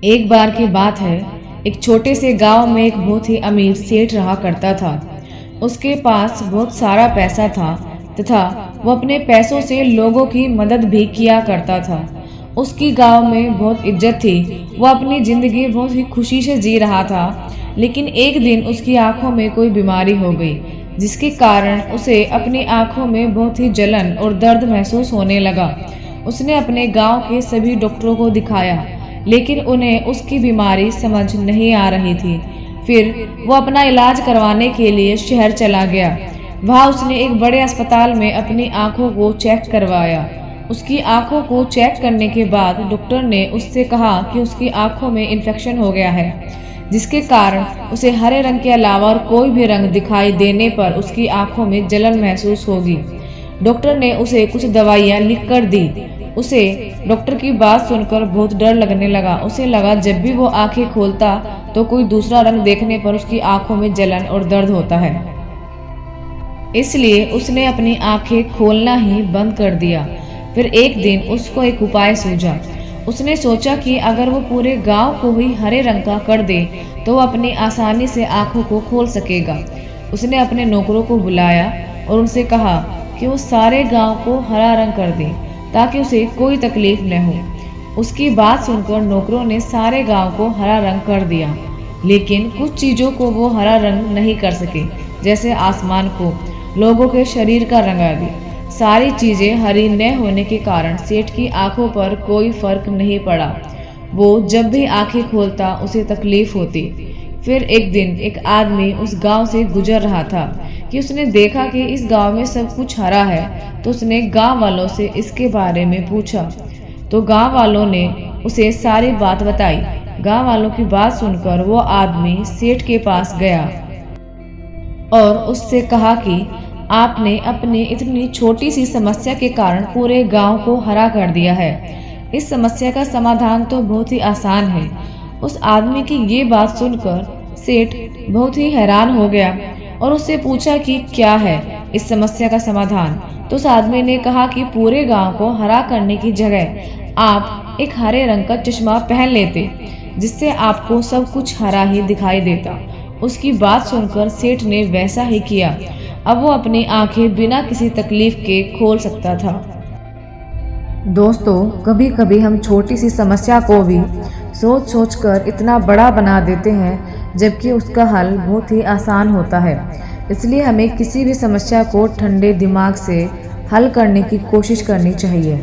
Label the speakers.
Speaker 1: एक बार की बात है, एक छोटे से गांव में एक बहुत ही अमीर सेठ रहा करता था। उसके पास बहुत सारा पैसा था तथा वो अपने पैसों से लोगों की मदद भी किया करता था। उसकी गांव में बहुत इज्जत थी। वो अपनी जिंदगी बहुत ही खुशी से जी रहा था। लेकिन एक दिन उसकी आंखों में कोई बीमारी हो गई, जिसके कारण उसे अपनी आंखों में बहुत ही जलन और दर्द महसूस होने लगा। उसने अपने गांव के सभी डॉक्टरों को दिखाया, लेकिन उन्हें उसकी बीमारी समझ नहीं आ रही थी। फिर वो अपना इलाज करवाने के लिए शहर चला गया। वहाँ उसने एक बड़े अस्पताल में अपनी आंखों को चेक करवाया। उसकी आंखों को चेक करने के बाद डॉक्टर ने उससे कहा कि उसकी आंखों में इन्फेक्शन हो गया है, जिसके कारण उसे हरे रंग के अलावा और कोई भी रंग दिखाई देने पर उसकी आंखों में जलन महसूस होगी। डॉक्टर ने उसे कुछ दवाइयाँ लिख कर दी। उसे डॉक्टर की बात सुनकर बहुत डर लगने लगा। उसे लगा जब भी वो आंखें खोलता तो कोई दूसरा रंग देखने पर उसकी आंखों में जलन और दर्द होता है। इसलिए उसने अपनी आंखें खोलना ही बंद कर दिया। फिर एक दिन उसको एक उपाय सूझा। उसने सोचा कि अगर वो पूरे गांव को ही हरे रंग का कर दे तो वो अपनी आसानी से आंखों को खोल सकेगा। उसने अपने नौकरों को बुलाया और उनसे कहा कि वो सारे गांव को हरा रंग कर दें ताकि उसे कोई तकलीफ न हो। उसकी बात सुनकर नौकरों ने सारे गांव को हरा रंग कर दिया, लेकिन कुछ चीज़ों को वो हरा रंग नहीं कर सके, जैसे आसमान को, लोगों के शरीर का रंग आदि। सारी चीज़ें हरी न होने के कारण सेठ की आंखों पर कोई फर्क नहीं पड़ा। वो जब भी आंखें खोलता उसे तकलीफ होती। फिर एक दिन एक आदमी उस गांव से गुजर रहा था कि उसने देखा कि इस गांव में सब कुछ हरा है, तो उसने गांव वालों से इसके बारे में पूछा। तो गांव वालों ने उसे सारी बात बताई। गांव वालों की बात सुनकर वो आदमी सेठ के पास गया और उससे कहा कि आपने अपनी इतनी छोटी सी समस्या के कारण पूरे गांव को हरा कर दिया है। इस समस्या का समाधान तो बहुत ही आसान है। उस आदमी की ये बात सुनकर सेठ बहुत ही हैरान हो गया और उससे पूछा कि क्या है इस समस्या का समाधान। तो उस आदमी ने कहा कि पूरे गांव को हरा करने की जगह आप एक हरे रंग का चश्मा पहन लेते, जिससे आपको सब कुछ हरा ही दिखाई देता। उसकी बात सुनकर सेठ ने वैसा ही किया। अब वो अपनी आंखें बिना किसी तकलीफ के खोल सकता था। दोस्तों, कभी कभी हम छोटी सी समस्या को भी सोच सोच कर इतना बड़ा बना देते हैं, जबकि उसका हल बहुत ही आसान होता है। इसलिए हमें किसी भी समस्या को ठंडे दिमाग से हल करने की कोशिश करनी चाहिए।